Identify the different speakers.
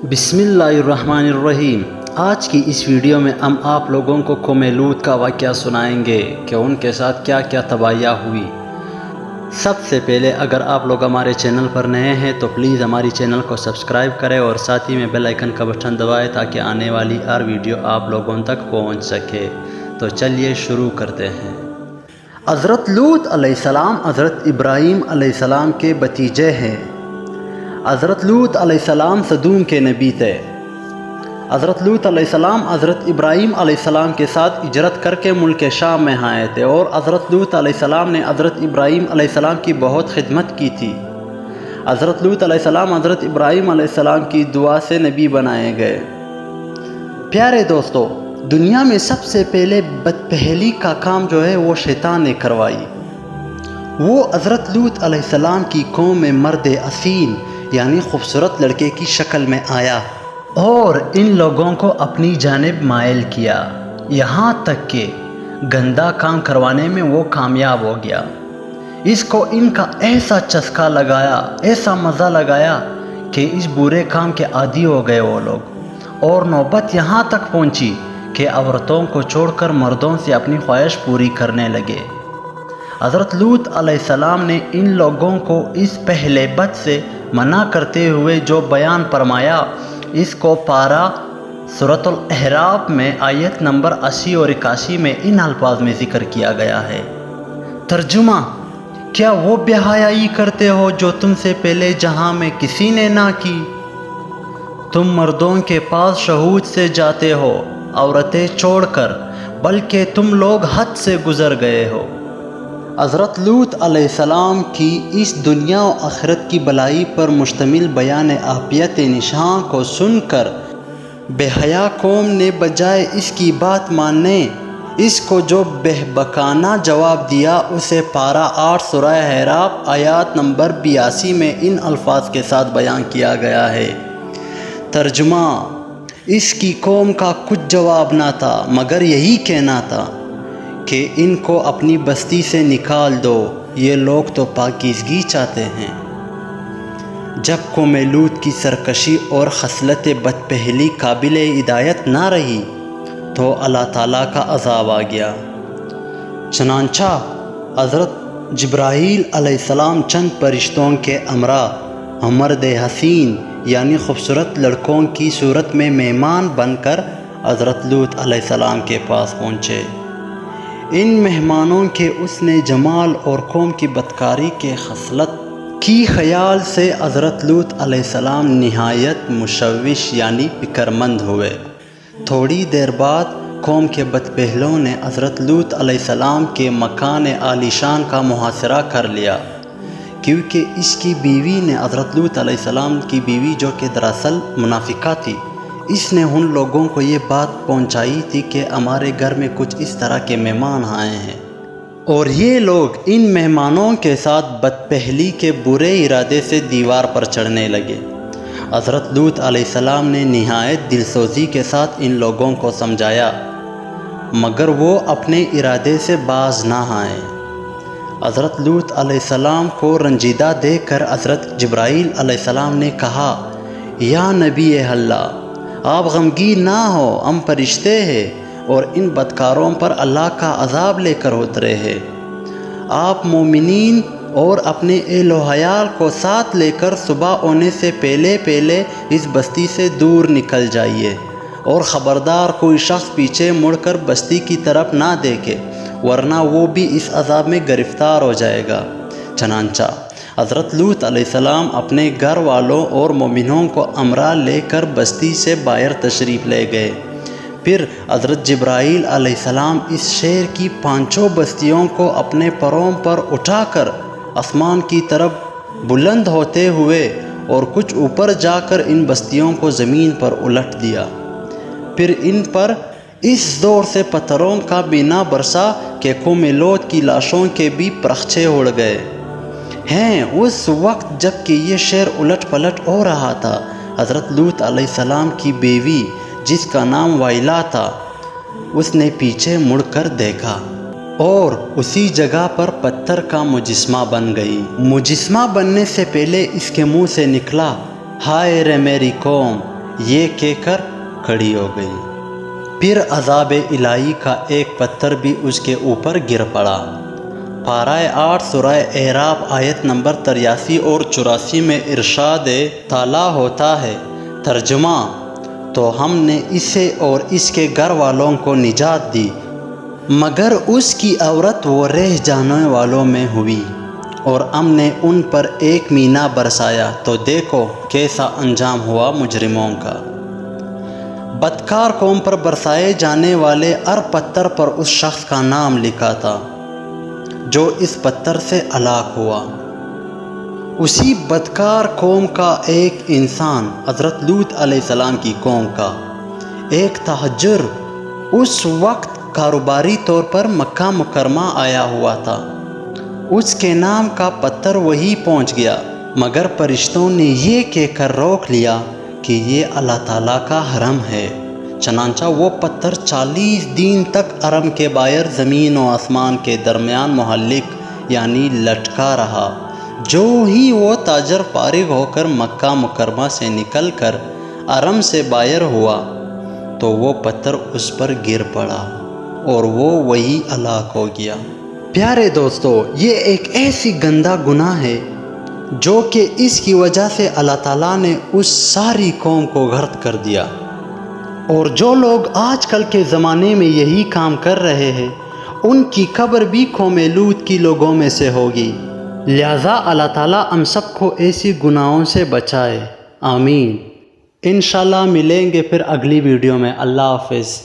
Speaker 1: بسم اللہ الرحمن الرحیم۔ آج کی اس ویڈیو میں ہم آپ لوگوں کو قوم لوط کا واقعہ سنائیں گے کہ ان کے ساتھ کیا کیا تباہیاں ہوئی۔ سب سے پہلے اگر آپ لوگ ہمارے چینل پر نئے ہیں تو پلیز ہماری چینل کو سبسکرائب کریں اور ساتھ ہی میں بیل آئیکن کا بٹن دبائیں تاکہ آنے والی ہر ویڈیو آپ لوگوں تک پہنچ سکے۔ تو چلیے شروع کرتے ہیں۔ حضرت لوط علیہ السلام حضرت ابراہیم علیہ السلام کے بھتیجے ہیں۔ حضرت لوط علیہ السلام صدوم کے نبی تھے۔ حضرت لوط علیہ السلام حضرت ابراہیم علیہ السلام کے ساتھ ہجرت کر کے ملک شام میں آئے تھے، اور حضرت لوط علیہ السلام نے حضرت ابراہیم علیہ السلام کی بہت خدمت کی تھی۔ حضرت لوط علیہ السلام حضرت ابراہیم علیہ السلام کی دعا سے نبی بنائے گئے۔ پیارے دوستو، دنیا میں سب سے پہلے بدپہلی کا کام جو ہے وہ شیطان نے کروائی۔ وہ حضرت لوط علیہ السلام کی قوم میں مرد حسین یعنی خوبصورت لڑکے کی شکل میں آیا اور ان لوگوں کو اپنی جانب مائل کیا، یہاں تک کہ گندا کام کروانے میں وہ کامیاب ہو گیا۔ اس کو ان کا ایسا چسکا لگایا، ایسا مزہ لگایا کہ اس برے کام کے عادی ہو گئے وہ لوگ، اور نوبت یہاں تک پہنچی کہ عورتوں کو چھوڑ کر مردوں سے اپنی خواہش پوری کرنے لگے۔ حضرت لوط علیہ السلام نے ان لوگوں کو اس پہلے بد سے منع کرتے ہوئے جو بیان فرمایا، اس کو پارہ سورۃ الاعراف میں آیت نمبر 80 اور 81 میں ان الفاظ میں ذکر کیا گیا ہے۔ ترجمہ: کیا وہ بے حیائی کرتے ہو جو تم سے پہلے جہاں میں کسی نے نہ کی؟ تم مردوں کے پاس شہود سے جاتے ہو عورتیں چھوڑ کر، بلکہ تم لوگ حد سے گزر گئے ہو۔ حضرت لوط علیہ السلام کی اس دنیا و آخرت کی بلائی پر مشتمل بیان عافیت نشان کو سن کر بے حیا قوم نے بجائے اس کی بات ماننے اس کو جو بہبکانہ جواب دیا، اسے پارہ 8 سورہ اعراف آیات نمبر 82 میں ان الفاظ کے ساتھ بیان کیا گیا ہے۔ ترجمہ: اس کی قوم کا کچھ جواب نہ تھا مگر یہی کہنا تھا کہ ان کو اپنی بستی سے نکال دو، یہ لوگ تو پاکیزگی چاہتے ہیں۔ جب قوم لوط کی سرکشی اور خصلت بدپہلی قابل ہدایت نہ رہی تو اللہ تعالیٰ کا عذاب آ گیا۔ چنانچہ حضرت جبرائیل علیہ السلام چند فرشتوں کے ہمراہ مرد حسین یعنی خوبصورت لڑکوں کی صورت میں مہمان بن کر حضرت لوط علیہ السلام کے پاس پہنچے۔ ان مہمانوں کے حسن جمال اور قوم کی بدکاری کے خصلت کی خیال سے حضرت لوط علیہ السلام نہایت مشوش یعنی فکرمند ہوئے۔ تھوڑی دیر بعد قوم کے بدپہلوں نے حضرت لوط علیہ السلام کے مکان عالیشان کا محاصرہ کر لیا، کیونکہ اس کی بیوی نے حضرت لوط علیہ السلام کی بیوی جو کہ دراصل منافقہ تھی، اس نے ان لوگوں کو یہ بات پہنچائی تھی کہ ہمارے گھر میں کچھ اس طرح کے مہمان آئے ہیں، اور یہ لوگ ان مہمانوں کے ساتھ بدپہلی کے برے ارادے سے دیوار پر چڑھنے لگے۔ حضرت لوط علیہ السلام نے نہایت دلسوزی کے ساتھ ان لوگوں کو سمجھایا، مگر وہ اپنے ارادے سے باز نہ آئے۔ حضرت لوط علیہ السلام کو رنجیدہ دیکھ کر حضرت جبرائیل علیہ السلام نے کہا، یا نبی اللہ، آپ غمگین نہ ہو، ہم فرشتے ہیں اور ان بدکاروں پر اللہ کا عذاب لے کر اترے ہیں۔ آپ مومنین اور اپنے اہل و عیال کو ساتھ لے کر صبح ہونے سے پہلے پہلے اس بستی سے دور نکل جائیے، اور خبردار کوئی شخص پیچھے مڑ کر بستی کی طرف نہ دیکھے، ورنہ وہ بھی اس عذاب میں گرفتار ہو جائے گا۔ چنانچہ حضرت لوط علیہ السلام اپنے گھر والوں اور مومنوں کو ہمراہ لے کر بستی سے باہر تشریف لے گئے۔ پھر حضرت جبرائیل علیہ السلام اس شہر کی 5 بستیوں کو اپنے پروں پر اٹھا کر آسمان کی طرف بلند ہوتے ہوئے اور کچھ اوپر جا کر ان بستیوں کو زمین پر الٹ دیا۔ پھر ان پر اس زور سے پتھروں کا بنا برسا کہ قوم لوط کی لاشوں کے بھی پرخچے اڑ گئے ہیں۔ اس وقت جب کہ یہ شہر الٹ پلٹ ہو رہا تھا، حضرت لوط علیہ السلام کی بیوی جس کا نام وائلا تھا، اس نے پیچھے مڑ کر دیکھا اور اسی جگہ پر پتھر کا مجسمہ بن گئی۔ مجسمہ بننے سے پہلے اس کے منہ سے نکلا، ہائے رے میری قوم، یہ کہہ کر کھڑی ہو گئی۔ پھر عذاب الہی کا ایک پتھر بھی اس کے اوپر گر پڑا۔ پارہ 8 سورہ اعراف آیت نمبر 83 اور 84 میں ارشاد تعالیٰ ہوتا ہے، ترجمہ: تو ہم نے اسے اور اس کے گھر والوں کو نجات دی، مگر اس کی عورت وہ رہ جانے والوں میں ہوئی، اور ہم نے ان پر ایک مینہ برسایا، تو دیکھو کیسا انجام ہوا مجرموں کا۔ بدکار قوم پر برسائے جانے والے ہر پتھر پر اس شخص کا نام لکھا تھا جو اس پتھر سے ہلاک ہوا۔ اسی بدکار قوم کا ایک انسان، حضرت لوط علیہ السلام کی قوم کا ایک تاجر، اس وقت کاروباری طور پر مکہ مکرمہ آیا ہوا تھا۔ اس کے نام کا پتھر وہی پہنچ گیا، مگر فرشتوں نے یہ کہہ کر روک لیا کہ یہ اللہ تعالیٰ کا حرم ہے۔ چنانچہ وہ پتھر 40 دن تک حرم کے باہر زمین و آسمان کے درمیان معلق یعنی لٹکا رہا۔ جو ہی وہ تاجر فارغ ہو کر مکہ مکرمہ سے نکل کر حرم سے باہر ہوا تو وہ پتھر اس پر گر پڑا اور وہ وہی ہلاک ہو گیا۔ پیارے دوستو، یہ ایک ایسی گندہ گناہ ہے جو کہ اس کی وجہ سے اللہ تعالیٰ نے اس ساری قوم کو غرق کر دیا، اور جو لوگ آج کل کے زمانے میں یہی کام کر رہے ہیں ان کی قبر بھی قوم لوط کی لوگوں میں سے ہوگی۔ لہٰذا اللہ تعالیٰ ہم سب کو ایسی گناہوں سے بچائے، آمین۔ انشاءاللہ ملیں گے پھر اگلی ویڈیو میں۔ اللہ حافظ۔